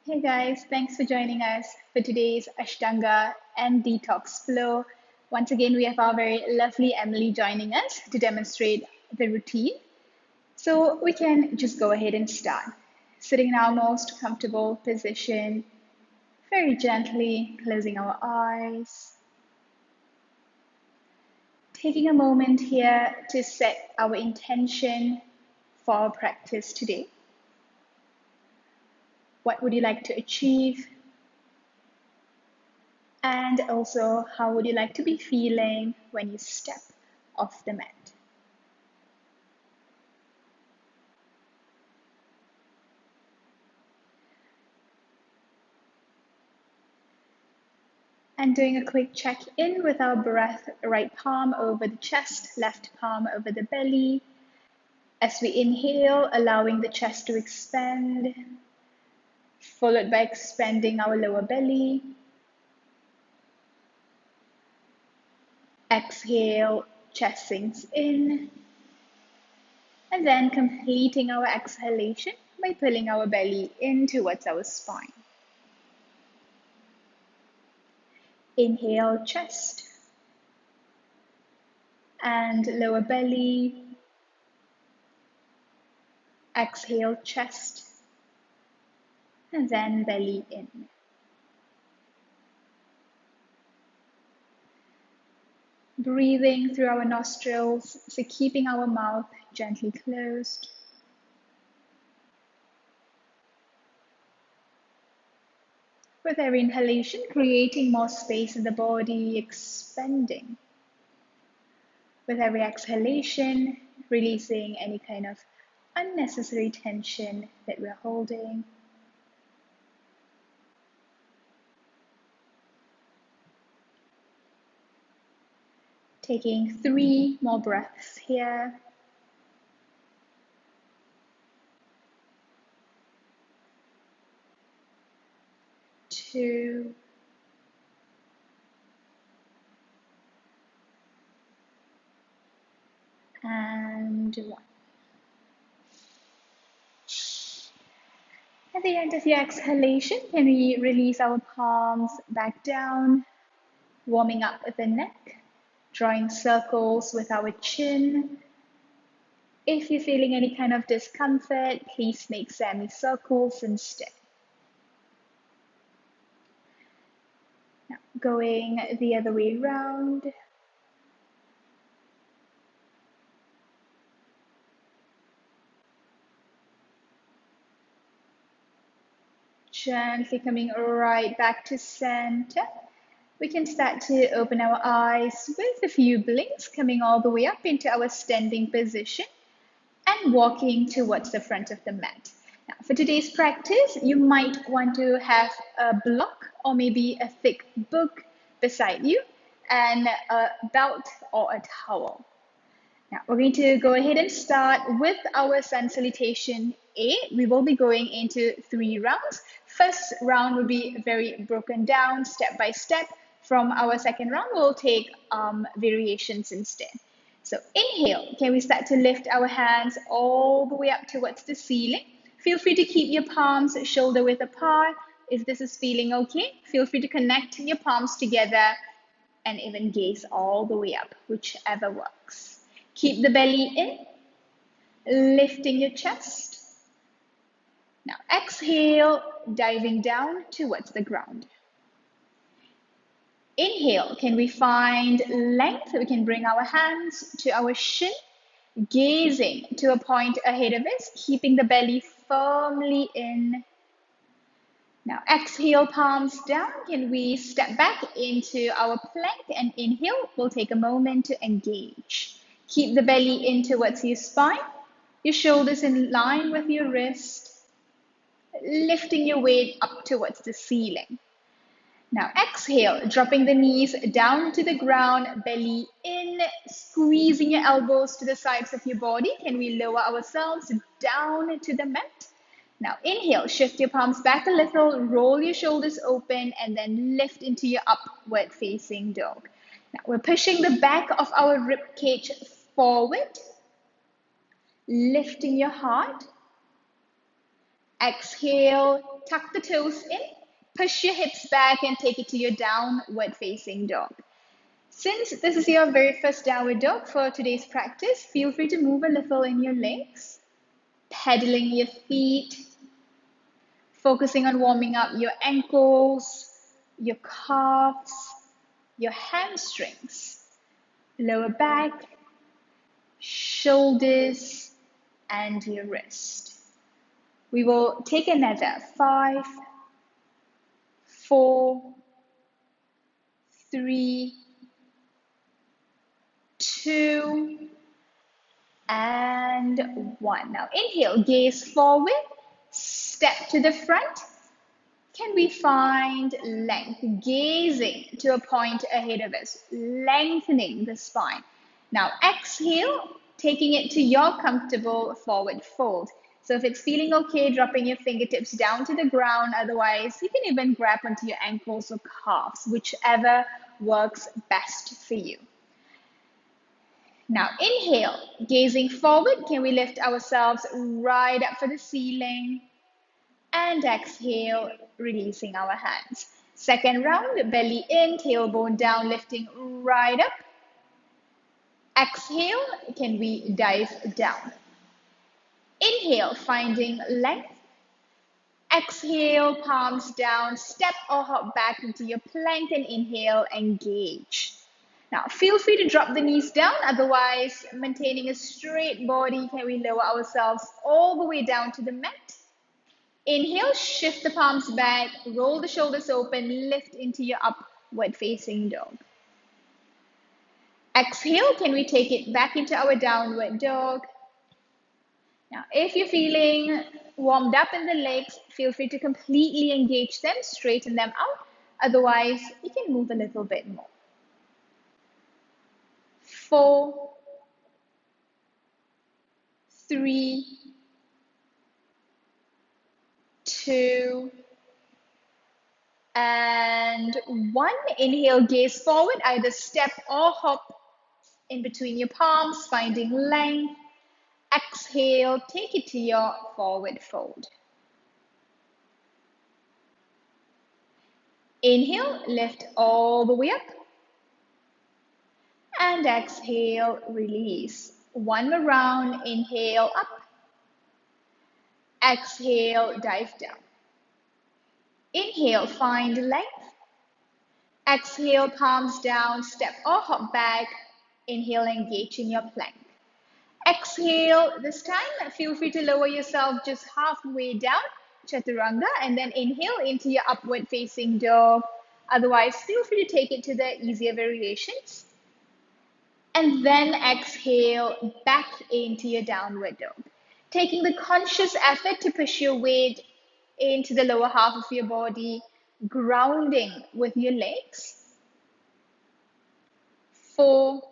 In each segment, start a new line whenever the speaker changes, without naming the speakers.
Hey guys, thanks for joining us for today's Ashtanga and Detox Flow. Once again, we have our very lovely Emily joining us to demonstrate the routine. So we can just go ahead and start. Sitting in our most comfortable position, very gently closing our eyes. Taking a moment here to set our intention for our practice today. What would you like to achieve? And also, how would you like to be feeling when you step off the mat? And doing a quick check-in with our breath, right palm over the chest, left palm over the belly. As we inhale, allowing the chest to expand, followed by expanding our lower belly. Exhale, chest sinks in. And then completing our exhalation by pulling our belly in towards our spine. Inhale, chest and lower belly. Exhale, chest and then belly in. Breathing through our nostrils, so keeping our mouth gently closed. With every inhalation, creating more space in the body, expanding. With every exhalation, releasing any kind of unnecessary tension that we're holding. Taking 3 more breaths here. 2, and 1. At the end of your exhalation, can we release our palms back down, warming up the neck, drawing circles with our chin. If you're feeling any kind of discomfort, please make semicircles instead. Now, going the other way around. Gently coming right back to center. We can start to open our eyes with a few blinks, coming all the way up into our standing position and walking towards the front of the mat. Now, for today's practice, you might want to have a block or maybe a thick book beside you and a belt or a towel. Now, we're going to go ahead and start with our sun salutation 8. We will be going into 3 rounds. First round will be very broken down, step by step. From our second round, we'll take variations instead. So inhale, can we start to lift our hands all the way up towards the ceiling? Feel free to keep your palms shoulder width apart. If this is feeling okay, feel free to connect your palms together and even gaze all the way up, whichever works. Keep the belly in, lifting your chest. Now exhale, diving down towards the ground. Inhale, can we find length? We can bring our hands to our shin, gazing to a point ahead of us, keeping the belly firmly in. Now exhale, palms down. Can we step back into our plank and inhale? We'll take a moment to engage. Keep the belly in towards your spine, your shoulders in line with your wrist, lifting your weight up towards the ceiling. Now exhale, dropping the knees down to the ground, belly in, squeezing your elbows to the sides of your body. Can we lower ourselves down to the mat? Now inhale, shift your palms back a little, roll your shoulders open, and then lift into your upward facing dog. Now we're pushing the back of our rib cage forward, lifting your heart, Exhale, tuck the toes in, push your hips back and take it to your downward facing dog. Since this is your very first downward dog for today's practice, feel free to move a little in your legs, pedaling your feet, focusing on warming up your ankles, your calves, your hamstrings, lower back, shoulders, and your wrist. We will take another 5, 4, 3, 2, and 1. Now inhale, gaze forward, step to the front. Can we find length? Gazing to a point ahead of us, lengthening the spine. Now exhale, taking it to your comfortable forward fold. So if it's feeling okay, dropping your fingertips down to the ground. Otherwise, you can even grab onto your ankles or calves, whichever works best for you. Now inhale, gazing forward. Can we lift ourselves right up for the ceiling? And exhale, releasing our hands. Second round, belly in, tailbone down, lifting right up. Exhale, can we dive down? Inhale, finding length. Exhale, palms down, step or hop back into your plank and inhale, engage. Now, feel free to drop the knees down. Otherwise, maintaining a straight body, can we lower ourselves all the way down to the mat? Inhale, shift the palms back, roll the shoulders open, lift into your upward facing dog. Exhale, can we take it back into our downward dog? Now, if you're feeling warmed up in the legs, feel free to completely engage them, straighten them out. Otherwise, you can move a little bit more. 4, 3, 2, and 1. Inhale, gaze forward, either step or hop in between your palms, finding length. Exhale, take it to your forward fold. Inhale, lift all the way up. And exhale, release. One more round, inhale up. Exhale, dive down. Inhale, find length. Exhale, palms down, step or hop back. Inhale, engage in your plank. Exhale, this time, feel free to lower yourself just halfway down, chaturanga, and then inhale into your upward facing dog. Otherwise, feel free to take it to the easier variations. And then exhale back into your downward dog. Taking the conscious effort to push your weight into the lower half of your body, grounding with your legs. 4,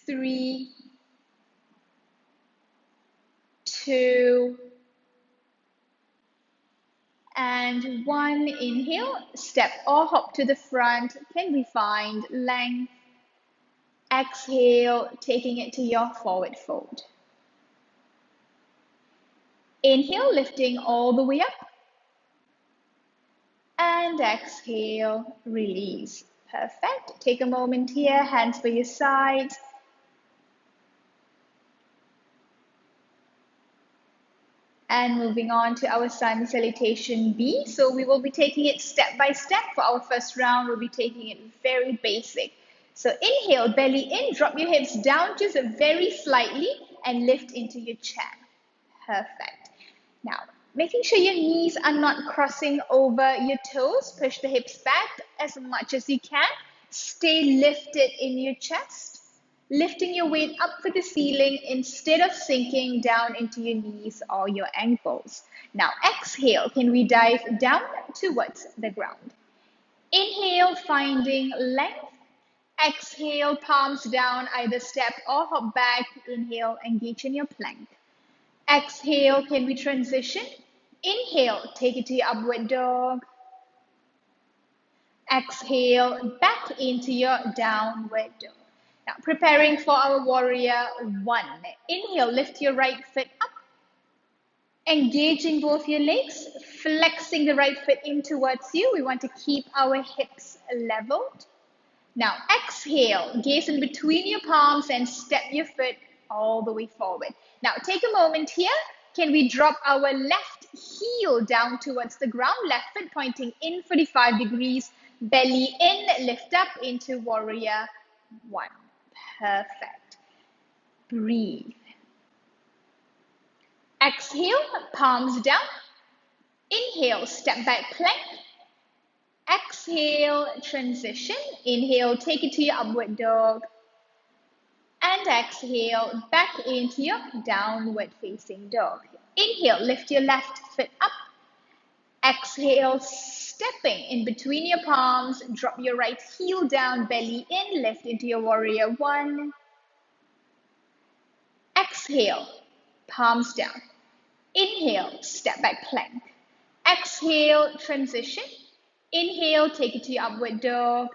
3, 2, and 1. Inhale, step or hop to the front. Can we find length? Exhale, taking it to your forward fold. Inhale, lifting all the way up. And exhale, release. Perfect. Take a moment here, hands by your sides. And moving on to our sun salutation B. So we will be taking it step by step. For our first round, we'll be taking it very basic. So inhale, belly in, drop your hips down just very slightly and lift into your chair. Perfect. Now, making sure your knees are not crossing over your toes. Push the hips back as much as you can. Stay lifted in your chest. Lifting your weight up for the ceiling instead of sinking down into your knees or your ankles. Now exhale, can we dive down towards the ground? Inhale, finding length. Exhale, palms down, either step or hop back. Inhale, engage in your plank. Exhale, can we transition? Inhale, take it to your upward dog. Exhale, back into your downward dog. Now, preparing for our warrior 1. Inhale, lift your right foot up. Engaging both your legs, flexing the right foot in towards you. We want to keep our hips leveled. Now exhale, gaze in between your palms and step your foot all the way forward. Now take a moment here. Can we drop our left heel down towards the ground, left foot pointing in 45 degrees, belly in, lift up into warrior one. Perfect. Breathe. Exhale, palms down. Inhale, step back plank. Exhale, transition. Inhale, take it to your upward dog. And exhale, back into your downward facing dog. Inhale, lift your left foot up. Exhale, stepping in between your palms. Drop your right heel down, belly in, lift into your warrior one. Exhale, palms down. Inhale, step back plank. Exhale, transition. Inhale, take it to your upward dog.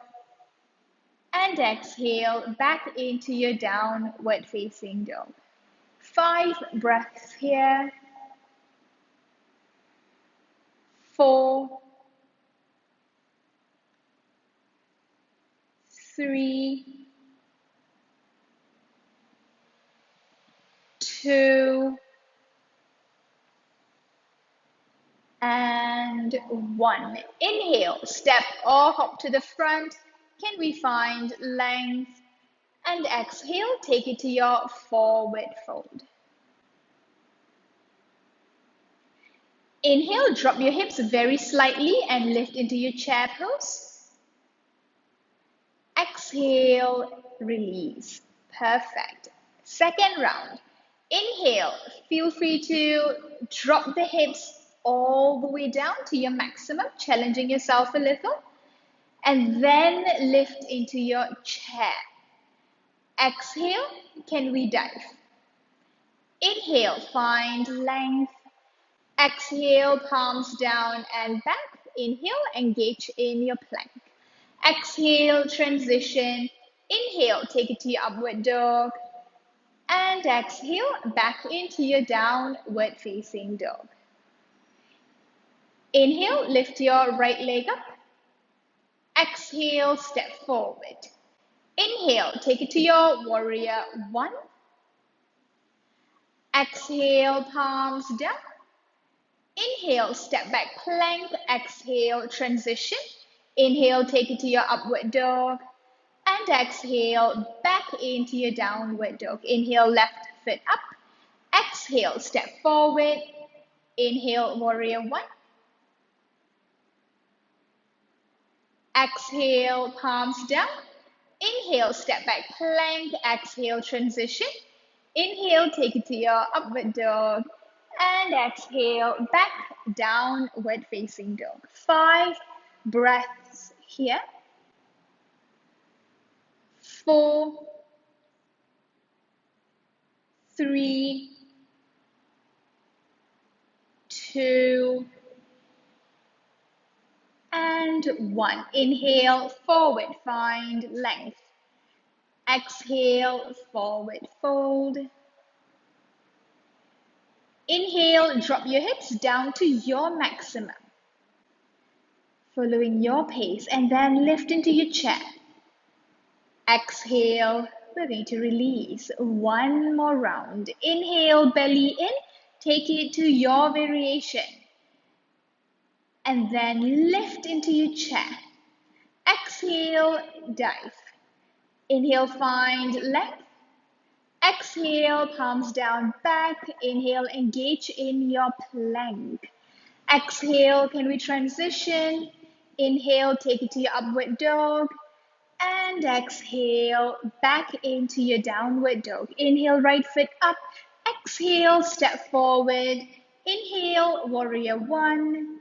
And exhale, back into your downward facing dog. 5 breaths here. 4, 3, 2, and 1. Inhale, step or hop to the front. Can we find length? And exhale, take it to your forward fold. Inhale, drop your hips very slightly and lift into your chair pose. Exhale, release. Perfect. Second round. Inhale, feel free to drop the hips all the way down to your maximum, challenging yourself a little. And then lift into your chair. Exhale, can we dive? Inhale, find length. Exhale, palms down and back. Inhale, engage in your plank. Exhale, transition. Inhale, take it to your upward dog. And exhale, back into your downward facing dog. Inhale, lift your right leg up. Exhale, step forward. Inhale, take it to your warrior one. Exhale, palms down. Inhale, step back plank. Exhale, transition. Inhale, take it to your upward dog. And exhale, back into your downward dog. Inhale, left foot up. Exhale, step forward. Inhale, warrior one. Exhale, palms down. Inhale, step back plank. Exhale, transition. Inhale, take it to your upward dog. And exhale, back downward facing dog. 5 breaths here. 4, 3, 2, and 1. Inhale, forward, find length. Exhale, forward fold. Inhale, drop your hips down to your maximum, following your pace, and then lift into your chair. Exhale, we're going to release. 1 more round. Inhale, belly in, take it to your variation. And then lift into your chair. Exhale, dive. Inhale, find length. Exhale, palms down, back. Inhale, engage in your plank. Exhale, can we transition? Inhale, take it to your upward dog. And exhale, back into your downward dog. Inhale, right foot up. Exhale, step forward. Inhale, warrior one.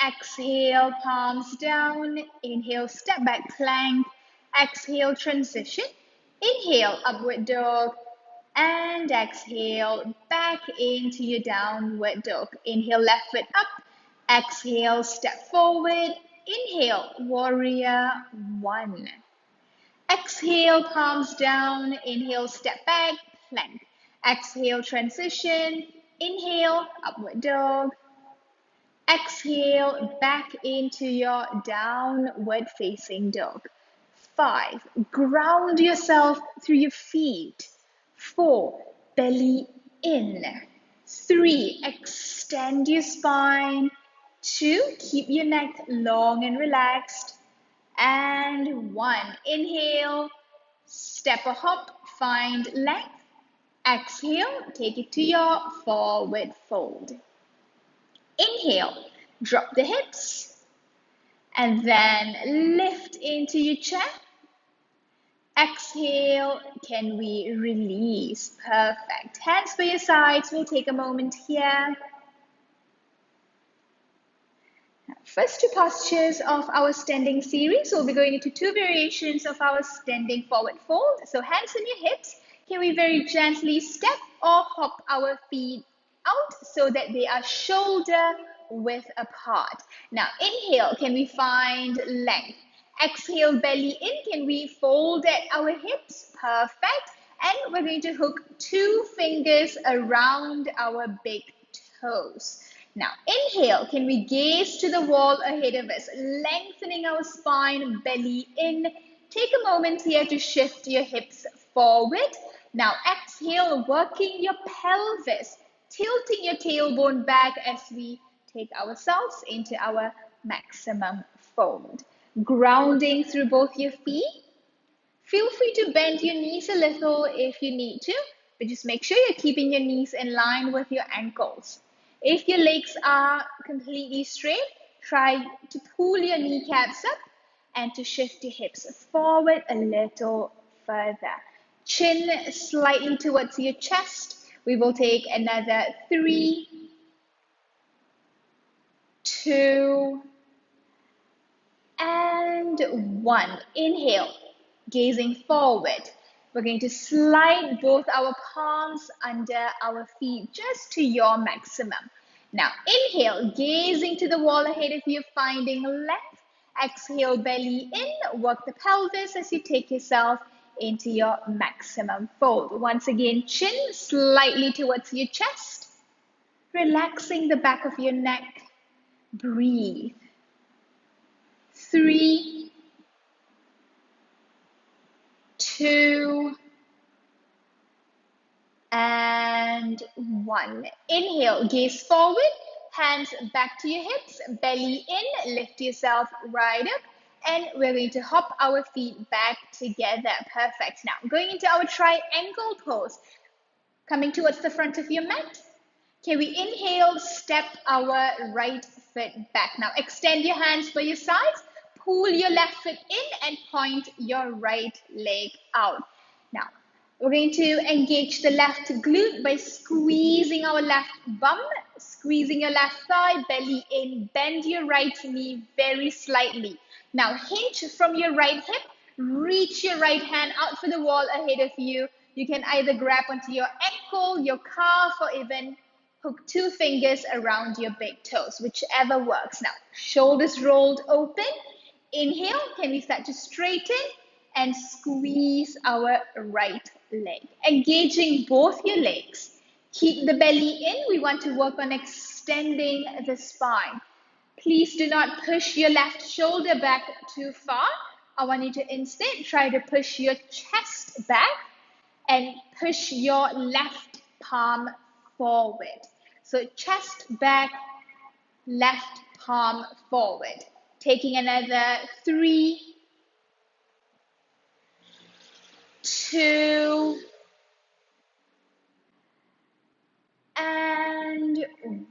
Exhale, palms down. Inhale, step back plank. Exhale, transition. Inhale, upward dog. And exhale, back into your downward dog. Inhale, left foot up. Exhale, step forward. Inhale, warrior one. Exhale, palms down. Inhale, step back, plank. Exhale, transition. Inhale, upward dog. Exhale, back into your downward facing dog. 5, ground yourself through your feet. 4, belly in. 3, extend your spine. 2, keep your neck long and relaxed. And 1, inhale, step or hop, find length. Exhale, take it to your forward fold. Inhale, drop the hips, and then lift into your chair. Exhale, can we release? Perfect. Hands by your sides. We'll take a moment here. First 2 postures of our standing series. We'll be going into 2 variations of our standing forward fold. So hands on your hips. Can we very gently step or hop our feet out so that they are shoulder width apart? Now inhale, can we find length? Exhale, belly in. Can we fold at our hips? Perfect. And we're going to hook 2 fingers around our big toes. Now inhale, can we gaze to the wall ahead of us, lengthening our spine, belly in. Take a moment here to shift your hips forward. Now exhale, working your pelvis, tilting your tailbone back as we take ourselves into our maximum fold. Grounding through both your feet. Feel free to bend your knees a little if you need to, but just make sure you're keeping your knees in line with your ankles. If your legs are completely straight, try to pull your kneecaps up and to shift your hips forward a little further. Chin slightly towards your chest. We will take another 3, 2, and 1. Inhale, gazing forward. We're going to slide both our palms under our feet just to your maximum. Now inhale, gazing to the wall ahead of you, finding length. Exhale, belly in. Work the pelvis as you take yourself into your maximum fold. Once again, chin slightly towards your chest. Relaxing the back of your neck. Breathe. 3, 2, and 1. Inhale, gaze forward, hands back to your hips, belly in, lift yourself right up, and we're going to hop our feet back together. Perfect. Now, going into our triangle pose, coming towards the front of your mat. Can we inhale, step our right foot back. Now, extend your hands by your sides, pull your left foot in, and point your right leg out. Now, we're going to engage the left glute by squeezing our left bum, squeezing your left thigh, belly in, bend your right knee very slightly. Now hinge from your right hip, reach your right hand out for the wall ahead of you. You can either grab onto your ankle, your calf, or even hook 2 fingers around your big toes, whichever works. Now, shoulders rolled open. Inhale, can we start to straighten and squeeze our right leg, engaging both your legs. Keep the belly in. We want to work on extending the spine. Please do not push your left shoulder back too far. I want you to instead try to push your chest back and push your left palm forward. So chest back, left palm forward. Taking another 3, 2, and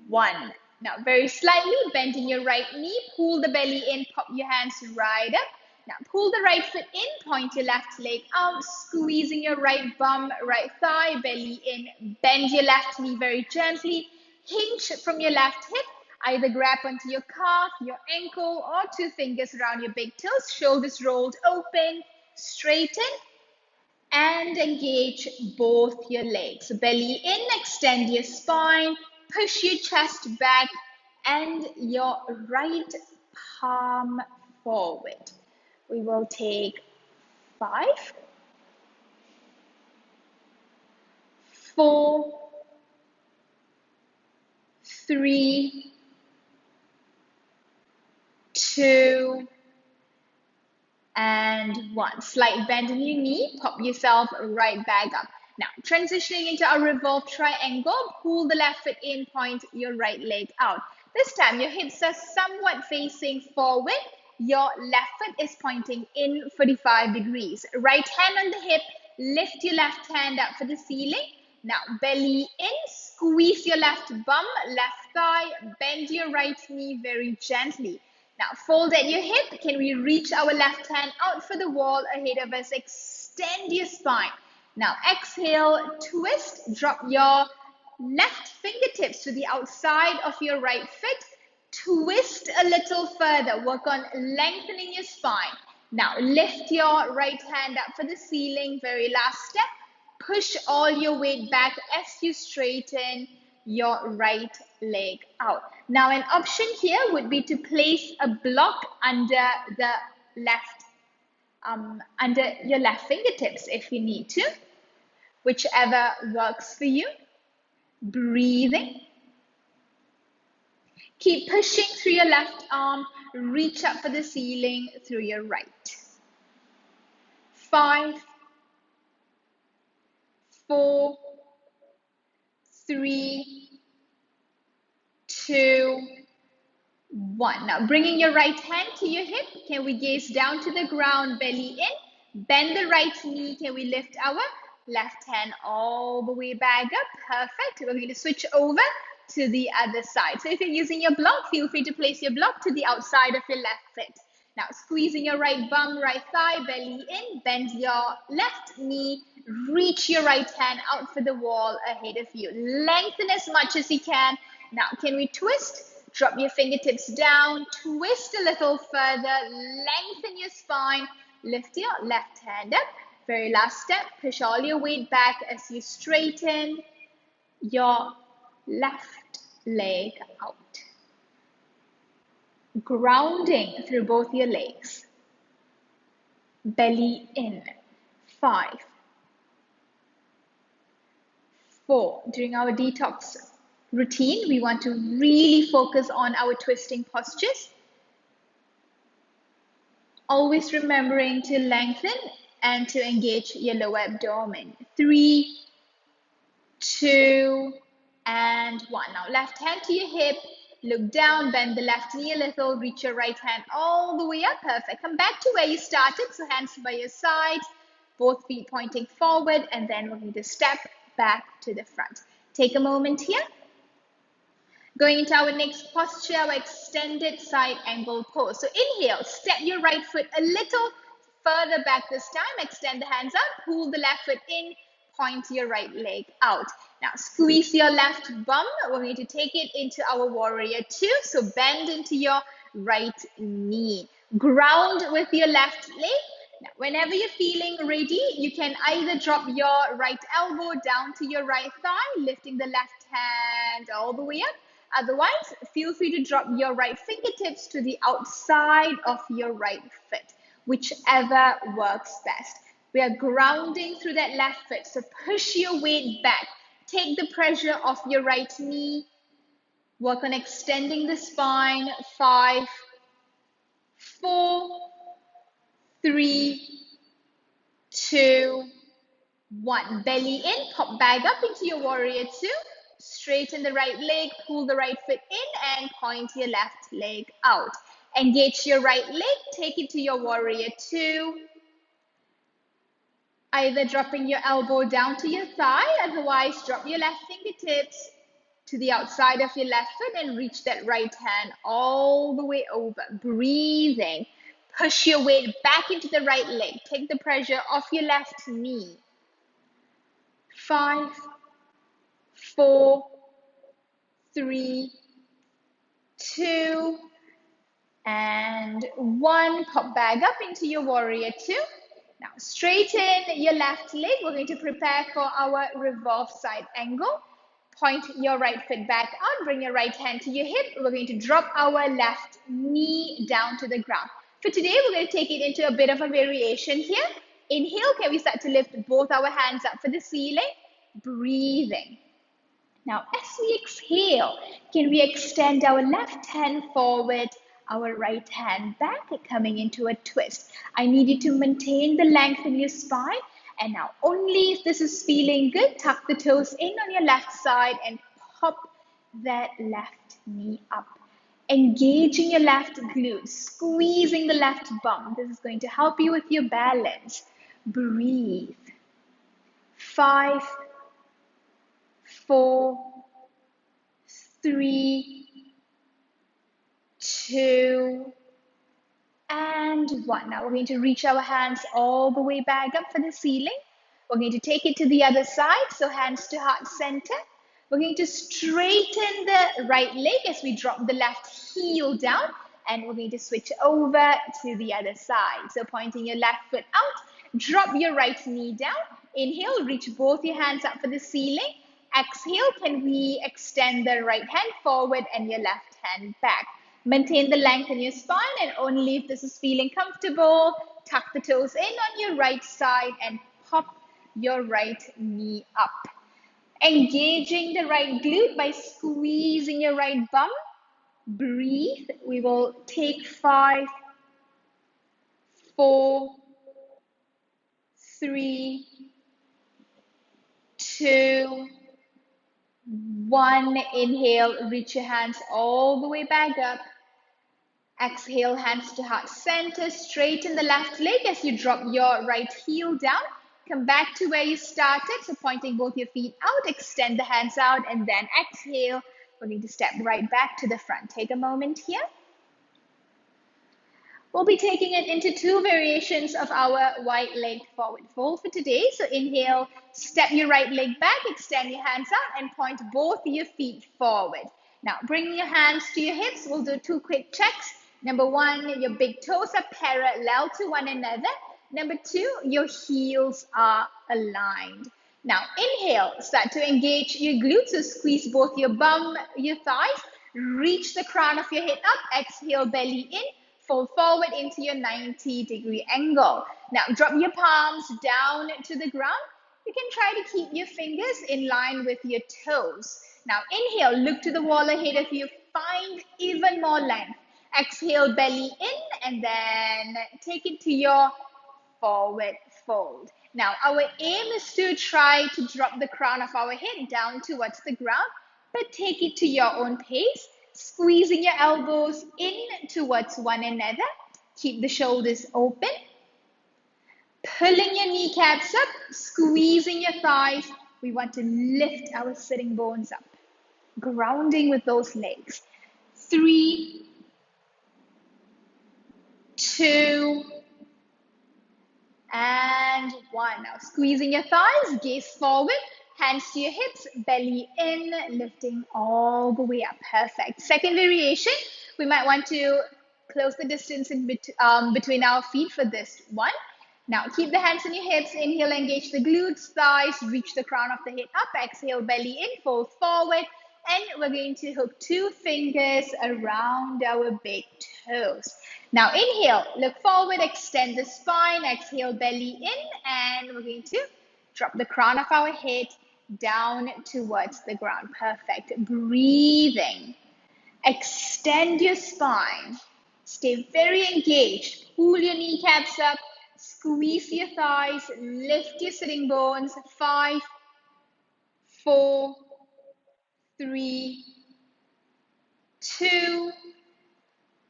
1. Now, very slightly, bending your right knee, pull the belly in, pop your hands right up. Now, pull the right foot in, point your left leg out, squeezing your right bum, right thigh, belly in, bend your left knee very gently, hinge from your left hip, either grab onto your calf, your ankle, or 2 fingers around your big toes, shoulders rolled open, straighten, and engage both your legs. Belly in, extend your spine, push your chest back, and your right palm forward. We will take 5, 4, 3, 2, and 1. Slight bend in your knee, pop yourself right back up. Now, transitioning into our revolve triangle, pull the left foot in, point your right leg out. This time, your hips are somewhat facing forward. Your left foot is pointing in 45 degrees. Right hand on the hip, lift your left hand up for the ceiling. Now, belly in, squeeze your left bum, left thigh, bend your right knee very gently. Now, fold at your hip. Can we reach our left hand out for the wall ahead of us? Extend your spine. Now, exhale, twist, drop your left fingertips to the outside of your right foot. Twist a little further. Work on lengthening your spine. Now, lift your right hand up for the ceiling. Very last step. Push all your weight back as you straighten your right leg out. Now, an option here would be to place a block under the left, under your left fingertips if you need to, whichever works for you. Breathing. Keep pushing through your left arm, reach up for the ceiling through your right. 5, 4, 3, 2, 1. Now, bringing your right hand to your hip, can we gaze down to the ground, belly in, bend the right knee, can we lift our left hand all the way back up? Perfect. We're going to switch over to the other side. So if you're using your block, feel free to place your block to the outside of your left foot. Now, squeezing your right bum, right thigh, belly in, bend your left knee, reach your right hand out for the wall ahead of you. Lengthen as much as you can. Now, can we twist? Drop your fingertips down, twist a little further, lengthen your spine, lift your left hand up. Very last step, push all your weight back as you straighten your left leg out. Grounding through both your legs. Belly in. 5, 4. During our detox routine, we want to really focus on our twisting postures. Always remembering to lengthen and to engage your lower abdomen. 3, 2, and 1. Now, left hand to your hip. Look down, bend the left knee a little, reach your right hand all the way up. Perfect. Come back to where you started. So hands by your sides, both feet pointing forward, and then we're going to step back to the front. Take a moment here. Going into our next posture, our extended side angle pose. So inhale, step your right foot a little further back this time. Extend the hands up, pull the left foot in, point your right leg out. Now, squeeze your left bum. We're going to take it into our warrior 2. So bend into your right knee. Ground with your left leg. Now, whenever you're feeling ready, you can either drop your right elbow down to your right thigh, lifting the left hand all the way up. Otherwise, feel free to drop your right fingertips to the outside of your right foot, whichever works best. We are grounding through that left foot, so push your weight back. Take the pressure off your right knee. Work on extending the spine. 5, 4, 3, 2, 1. Belly in, pop back up into your warrior 2. Straighten the right leg, pull the right foot in, and point your left leg out. Engage your right leg, take it to your warrior 2. Either dropping your elbow down to your thigh, otherwise drop your left fingertips to the outside of your left foot and reach that right hand all the way over. Breathing. Push your weight back into the right leg. Take the pressure off your left knee. 5, 4, 3, 2, and 1. Pop back up into your warrior 2. Now, straighten your left leg. We're going to prepare for our revolve side angle. Point your right foot back out. Bring your right hand to your hip. We're going to drop our left knee down to the ground. For today, we're going to take it into a bit of a variation here. Inhale, can we start to lift both our hands up for the ceiling? Breathing. Now, as we exhale, can we extend our left hand forward, our right hand back, coming into a twist? I need you to maintain the length in your spine. And now, only if this is feeling good, tuck the toes in on your left side and pop that left knee up. Engaging your left glute, squeezing the left bum. This is going to help you with your balance. Breathe. 5, 4, 3, 2, and 1. Now we're going to reach our hands all the way back up for the ceiling. We're going to take it to the other side, so hands to heart center. We're going to straighten the right leg as we drop the left heel down, and we're going to switch over to the other side. So pointing your left foot out, drop your right knee down. Inhale, reach both your hands up for the ceiling. Exhale, can we extend the right hand forward and your left hand back. Maintain the length in your spine, and only if this is feeling comfortable, tuck the toes in on your right side and pop your right knee up. Engaging the right glute by squeezing your right bum. Breathe. We will take 5, 4, 3, 2, 1. Inhale, reach your hands all the way back up. Exhale, hands to heart center. Straighten the left leg as you drop your right heel down. Come back to where you started. So pointing both your feet out, extend the hands out, and then exhale. We're going to step right back to the front. Take a moment here. We'll be taking it into 2 variations of our right leg forward fold for today. So inhale, step your right leg back, extend your hands out, and point both your feet forward. Now, bring your hands to your hips. We'll do 2 quick checks. Number 1, your big toes are parallel to one another. Number 2, your heels are aligned. Now, inhale, start to engage your glutes. So squeeze both your bum, your thighs. Reach the crown of your head up. Exhale, belly in. Fold forward into your 90-degree angle. Now, drop your palms down to the ground. You can try to keep your fingers in line with your toes. Now, inhale, look to the wall ahead of you. Find even more length. Exhale, belly in, and then take it to your forward fold. Now, our aim is to try to drop the crown of our head down towards the ground, but take it to your own pace. Squeezing your elbows in towards one another. Keep the shoulders open. Pulling your kneecaps up, squeezing your thighs. We want to lift our sitting bones up. Grounding with those legs. 3, 2, and 1. Now squeezing your thighs, gaze forward. Hands to your hips, belly in, lifting all the way up. Perfect. Second variation, we might want to close the distance in between our feet for this one. Now, keep the hands on your hips. Inhale, engage the glutes, thighs, reach the crown of the head up. Exhale, belly in, fold forward. And we're going to hook 2 fingers around our big toes. Now, inhale, look forward, extend the spine. Exhale, belly in, and we're going to drop the crown of our head down towards the ground. Perfect. Breathing. Extend your spine. Stay very engaged. Pull your kneecaps up. Squeeze your thighs. Lift your sitting bones. 5, 4, 3, 2,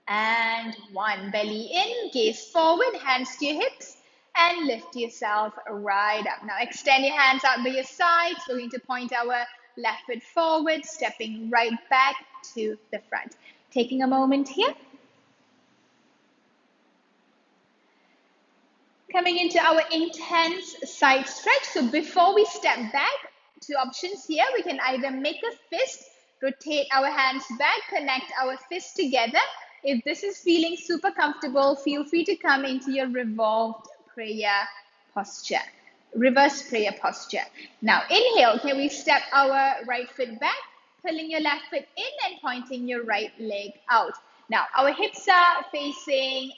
and 1. Belly in. Gaze forward. Hands to your hips. And lift yourself right up. Now extend your hands out by your sides. We're going to point our left foot forward, stepping right back to the front. Taking a moment here. Coming into our intense side stretch. So before we step back, 2 options here. We can either make a fist, rotate our hands back, connect our fists together. If this is feeling super comfortable, feel free to come into your revolved prayer posture, reverse prayer posture. Now inhale, can we step our right foot back, pulling your left foot in and pointing your right leg out. Now our hips are facing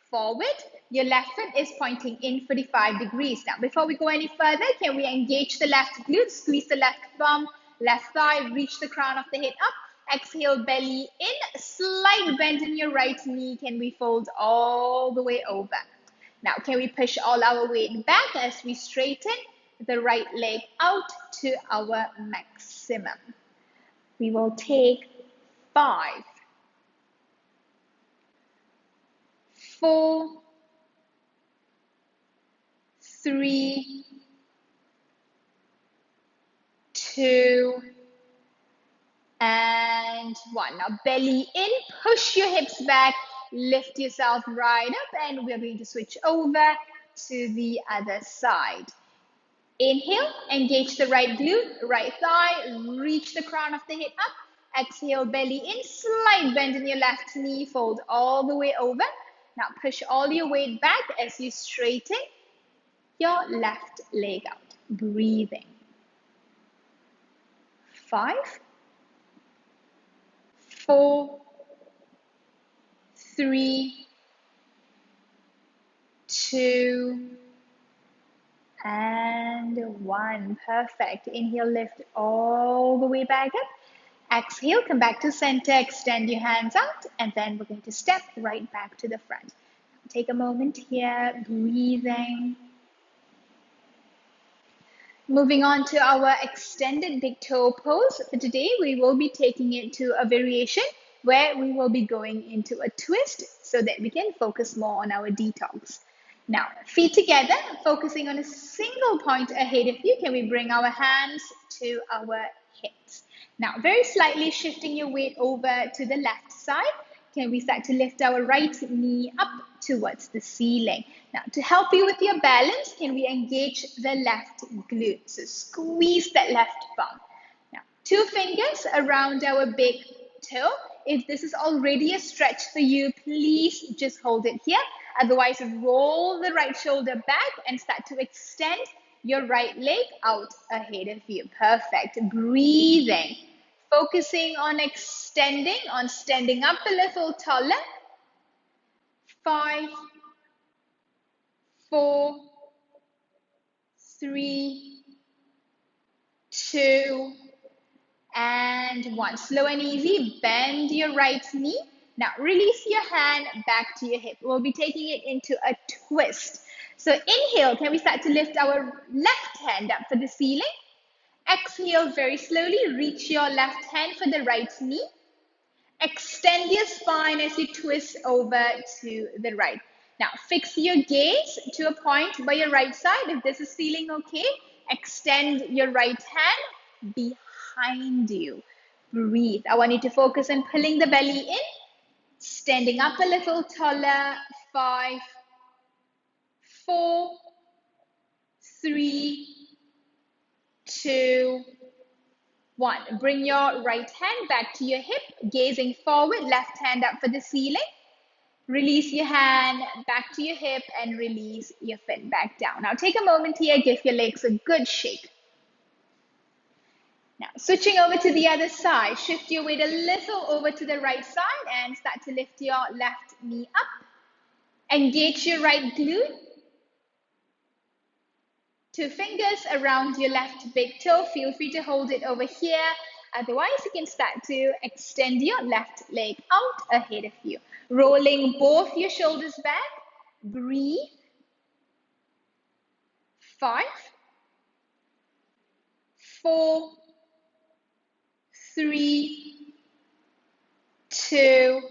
forward, your left foot is pointing in 45 degrees. Now before we go any further, can we engage the left glute, squeeze the left bum, left thigh, reach the crown of the head up. Exhale, belly in, slight bend in your right knee. Can we fold all the way over? Now, can we push all our weight back as we straighten the right leg out to our maximum? We will take 5, 4, 3, 2, and 1. Now belly in, push your hips back, lift yourself right up, and we're going to switch over to the other side. Inhale, engage the right glute, right thigh, reach the crown of the head up. Exhale, belly in, slight bend in your left knee, fold all the way over. Now push all your weight back as you straighten your left leg out. Breathing. 5, 4, 3, 2, and 1. Perfect. Inhale, lift all the way back up. Exhale, come back to center, extend your hands out, and then we're going to step right back to the front. Take a moment here, breathing. Moving on to our extended big toe pose. For today, we will be taking it to a variation where we will be going into a twist so that we can focus more on our detox. Now, feet together, focusing on a single point ahead of you. Can we bring our hands to our hips? Now, very slightly shifting your weight over to the left side. Can we start to lift our right knee up towards the ceiling? Now, to help you with your balance, can we engage the left glute? So squeeze that left bum. Now, 2 fingers around our big toe. If this is already a stretch for you, please just hold it here. Otherwise, roll the right shoulder back and start to extend your right leg out ahead of you. Perfect. Breathing. Focusing on extending, on standing up a little taller. 5, 4, 3, 2, and 1. Slow and easy. Bend your right knee. Now release your hand back to your hip. We'll be taking it into a twist. So inhale, can we start to lift our left hand up for the ceiling? Exhale very slowly, reach your left hand for the right knee. Extend your spine as you twist over to the right. Now fix your gaze to a point by your right side. If this is feeling okay, extend your right hand behind you. Breathe. I want you to focus on pulling the belly in. Standing up a little taller. 5, 4, 3, 2, 1. Bring your right hand back to your hip, gazing forward, left hand up for the ceiling. Release your hand back to your hip and release your foot back down. Now take a moment here, give your legs a good shake. Now switching over to the other side, shift your weight a little over to the right side and start to lift your left knee up. Engage your right glute. 2 fingers around your left big toe. Feel free to hold it over here. Otherwise, you can start to extend your left leg out ahead of you. Rolling both your shoulders back. Breathe. 5, 4, 3, 2,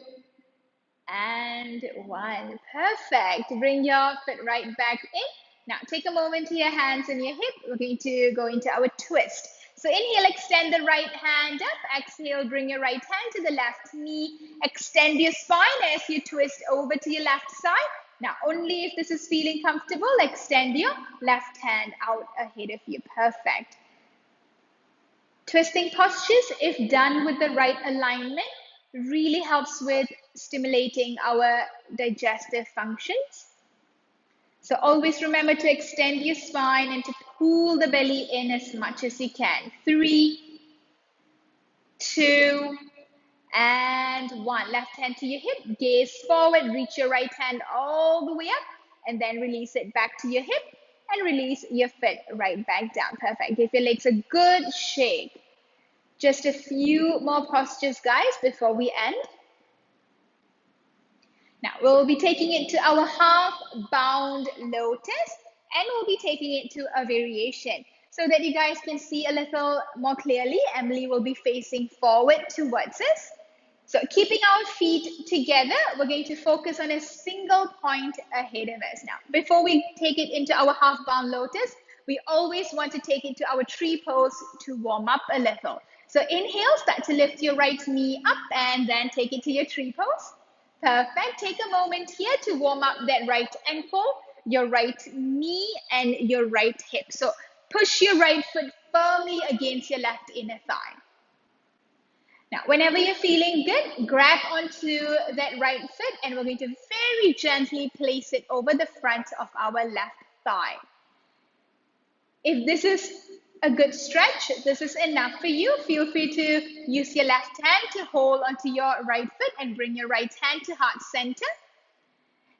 and 1. Perfect. Bring your foot right back in. Now take a moment here, hands on your hip. We're going to go into our twist. So inhale, extend the right hand up. Exhale, bring your right hand to the left knee. Extend your spine as you twist over to your left side. Now only if this is feeling comfortable, extend your left hand out ahead of you. Perfect. Twisting postures, if done with the right alignment, really helps with stimulating our digestive functions. So always remember to extend your spine and to pull the belly in as much as you can. 3, 2, and 1. Left hand to your hip, gaze forward, reach your right hand all the way up, and then release it back to your hip, and release your foot right back down. Perfect. Give your legs a good shake. Just a few more postures, guys, before we end. Now, we'll be taking it to our half bound lotus, and we'll be taking it to a variation. So that you guys can see a little more clearly, Emilie will be facing forward towards us. So keeping our feet together, we're going to focus on a single point ahead of us. Now, before we take it into our half bound lotus, we always want to take it to our tree pose to warm up a little. So inhale, start to lift your right knee up and then take it to your tree pose. Perfect. Take a moment here to warm up that right ankle, your right knee, and your right hip. So push your right foot firmly against your left inner thigh. Now, whenever you're feeling good, grab onto that right foot and we're going to very gently place it over the front of our left thigh. If this is a good stretch, this is enough for you, feel free to use your left hand to hold onto your right foot and bring your right hand to heart center.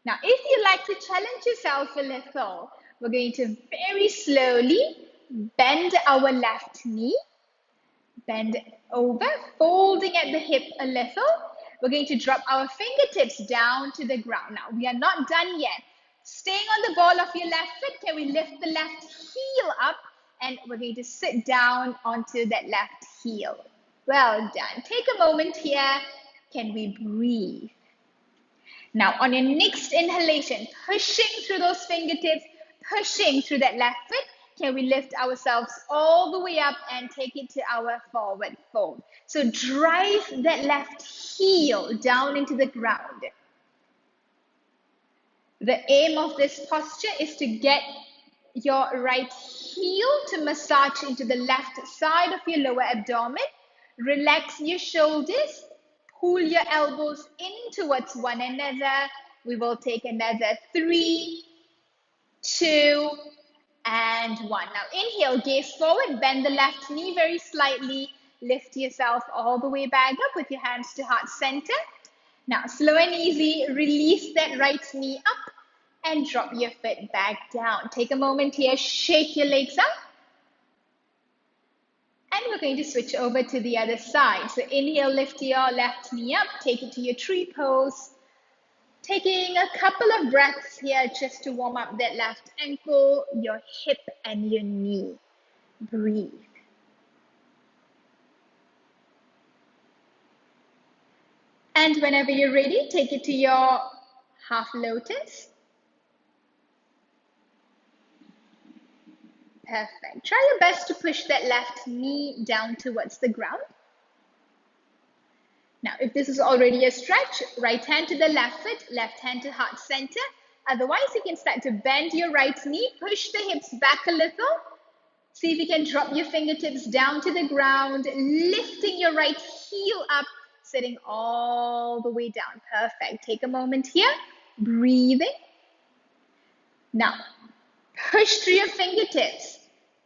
Now, if you like to challenge yourself a little, we're going to very slowly bend our left knee, bend over, folding at the hip a little. We're going to drop our fingertips down to the ground. Now, we are not done yet. Staying on the ball of your left foot, can we lift the left heel up? And we're going to sit down onto that left heel. Well done. Take a moment here. Can we breathe? Now, on your next inhalation, pushing through those fingertips, pushing through that left foot, can we lift ourselves all the way up and take it to our forward fold? So drive that left heel down into the ground. The aim of this posture is to get your right heel to massage into the left side of your lower abdomen. Relax your shoulders. Pull your elbows in towards one another. We will take another 3, 2, and 1. Now inhale, gaze forward, bend the left knee very slightly. Lift yourself all the way back up with your hands to heart center. Now slow and easy, release that right knee up and drop your foot back down. Take a moment here, shake your legs up. And we're going to switch over to the other side. So inhale, lift your left knee up, take it to your tree pose. Taking a couple of breaths here just to warm up that left ankle, your hip, and your knee. Breathe. And whenever you're ready, take it to your half lotus. Perfect. Try your best to push that left knee down towards the ground. Now, if this is already a stretch, right hand to the left foot, left hand to heart center. Otherwise, you can start to bend your right knee, push the hips back a little. See if you can drop your fingertips down to the ground, lifting your right heel up, sitting all the way down. Perfect. Take a moment here, breathing. Now, push through your fingertips.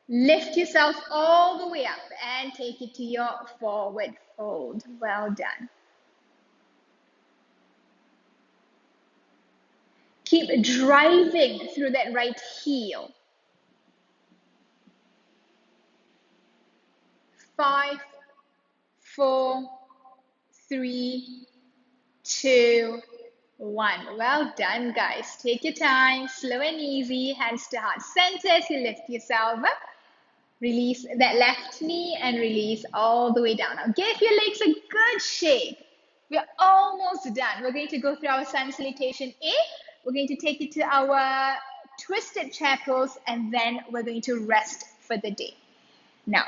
Lift yourself all the way up and take it to your forward fold. Well done. Keep driving through that right heel. 5, 4, 3, 2, 1. Well done, guys. Take your time, slow and easy, hands to heart center as you lift yourself up. Release that left knee and release all the way down. Now give your legs a good shake. We're almost done. We're going to go through our sun salutation A. We're going to take it to our twisted chair pose and then we're going to rest for the day. Now,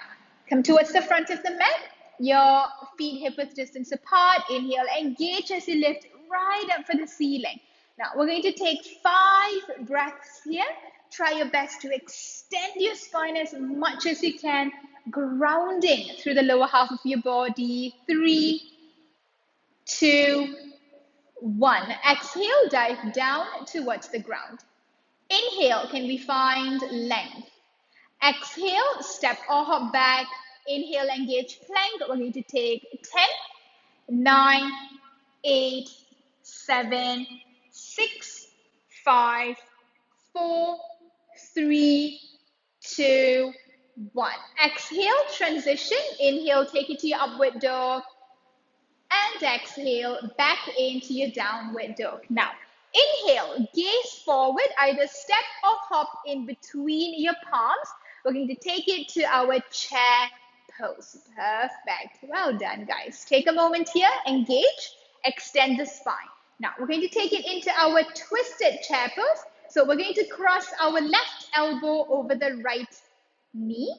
come towards the front of the mat. Your feet hip width distance apart. Inhale, engage as you lift right up for the ceiling. Now, we're going to take 5 breaths here. Try your best to extend your spine as much as you can, grounding through the lower half of your body. 3, 2, 1. Exhale, dive down towards the ground. Inhale, can we find length? Exhale, step or hop back. Inhale, engage plank. We're going to take 10, 9, 8, 7, 6, 5, 4, 3, 2, 1. Exhale, transition. Inhale, take it to your upward dog. And exhale, back into your downward dog. Now, inhale, gaze forward, either step or hop in between your palms. We're going to take it to our chair pose. Perfect. Well done, guys. Take a moment here, engage, extend the spine. Now, we're going to take it into our twisted chair pose. So we're going to cross our left elbow over the right knee.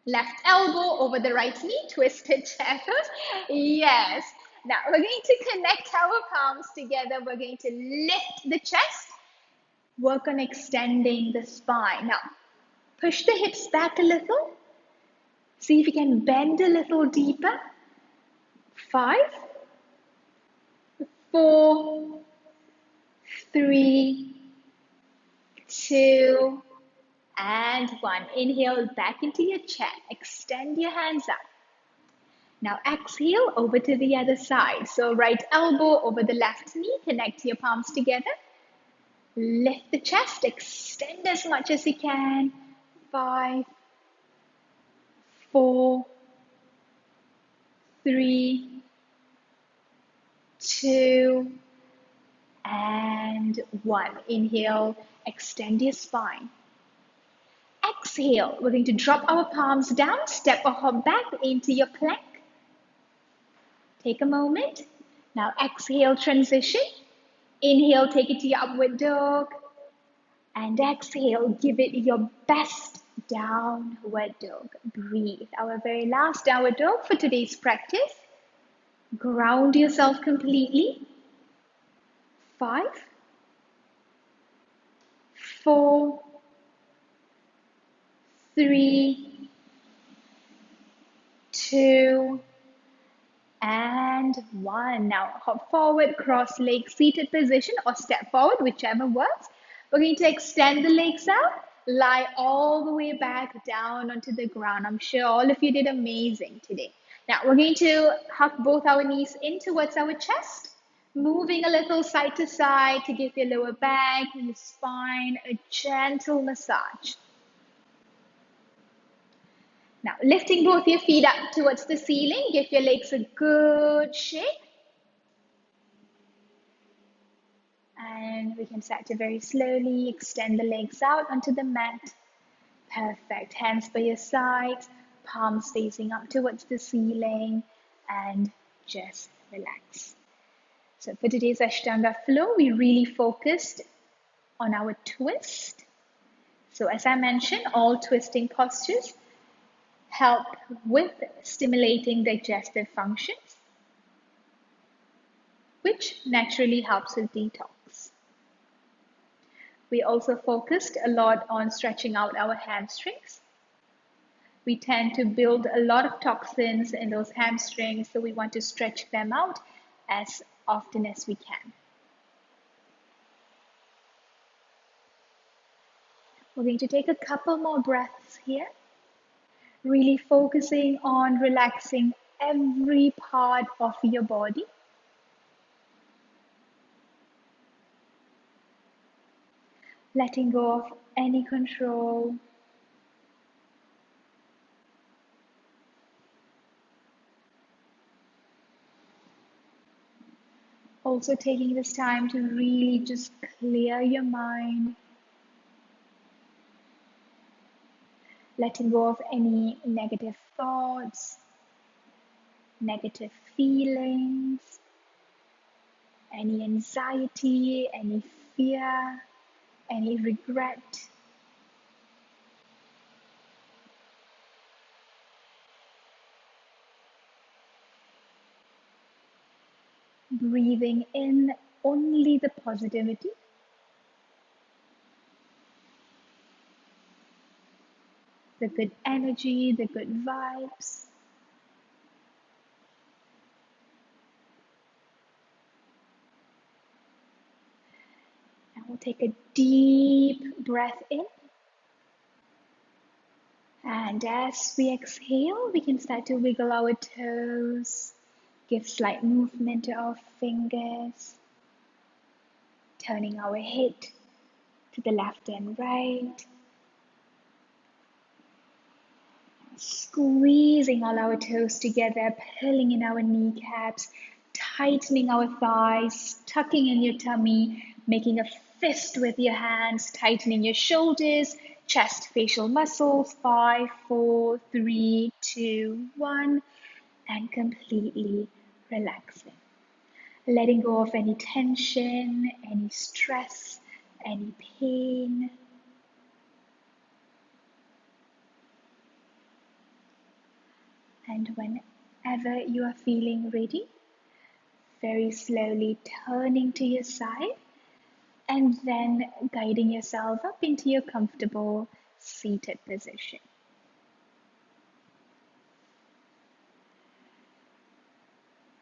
Left elbow over the right knee, twisted chair pose. Yes. Now we're going to connect our palms together. We're going to lift the chest. Work on extending the spine. Now, push the hips back a little. See if you can bend a little deeper. 5, 4, 3, 2, and 1. Inhale back into your chair. Extend your hands up. Now exhale over to the other side. So right elbow over the left knee. Connect your palms together. Lift the chest. Extend as much as you can. 5, 4, 3, 2, and 1. Inhale. Extend your spine. Exhale. We're going to drop our palms down. Step or hop back into your plank. Take a moment. Now exhale, transition. Inhale, take it to your upward dog. And exhale, give it your best downward dog. Breathe. Our very last downward dog for today's practice. Ground yourself completely. 5, 4, 3, 2, and 1. Now hop forward, cross legs, seated position, or step forward, whichever works. We're going to extend the legs out, lie all the way back down onto the ground. I'm sure all of you did amazing today. Now we're going to hug both our knees in towards our chest, moving a little side to side to give your lower back and your spine a gentle massage. Now, lifting both your feet up towards the ceiling, give your legs a good shake. And we can start to very slowly extend the legs out onto the mat. Perfect. Hands by your sides, palms facing up towards the ceiling, and just relax. So for today's Ashtanga flow, we really focused on our twist. So as I mentioned, all twisting postures help with stimulating digestive functions, which naturally helps with detox. We also focused a lot on stretching out our hamstrings. We tend to build a lot of toxins in those hamstrings, so we want to stretch them out as often as we can. We're going to take a couple more breaths here, really focusing on relaxing every part of your body. Letting go of any control. Also taking this time to really just clear your mind. Letting go of any negative thoughts, negative feelings, any anxiety, any fear, any regret. Breathing in only the positivity. The good energy, the good vibes. And we'll take a deep breath in. And as we exhale, we can start to wiggle our toes, give slight movement to our fingers, turning our head to the left and right. Squeezing all our toes together, pulling in our kneecaps, tightening our thighs, tucking in your tummy, making a fist with your hands, tightening your shoulders, chest, facial muscles. 5, 4, 3, 2, 1, and completely relaxing. Letting go of any tension, any stress, any pain. And whenever you are feeling ready, very slowly turning to your side and then guiding yourself up into your comfortable seated position.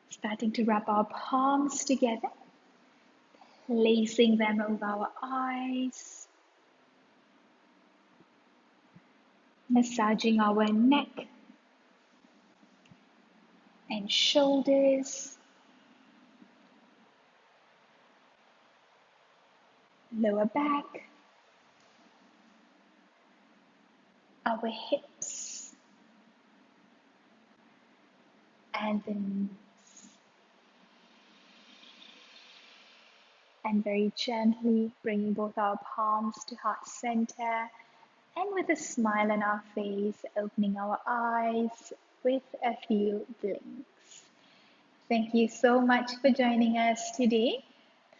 Starting to wrap our palms together, placing them over our eyes, massaging our neck and shoulders, lower back, our hips, and the knees. And very gently bringing both our palms to heart center, and with a smile on our face, opening our eyes with a few blinks. Thank you so much for joining us today.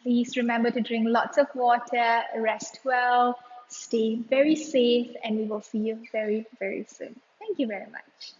Please remember to drink lots of water, rest well, stay very safe, and we will see you very, very soon. Thank you very much.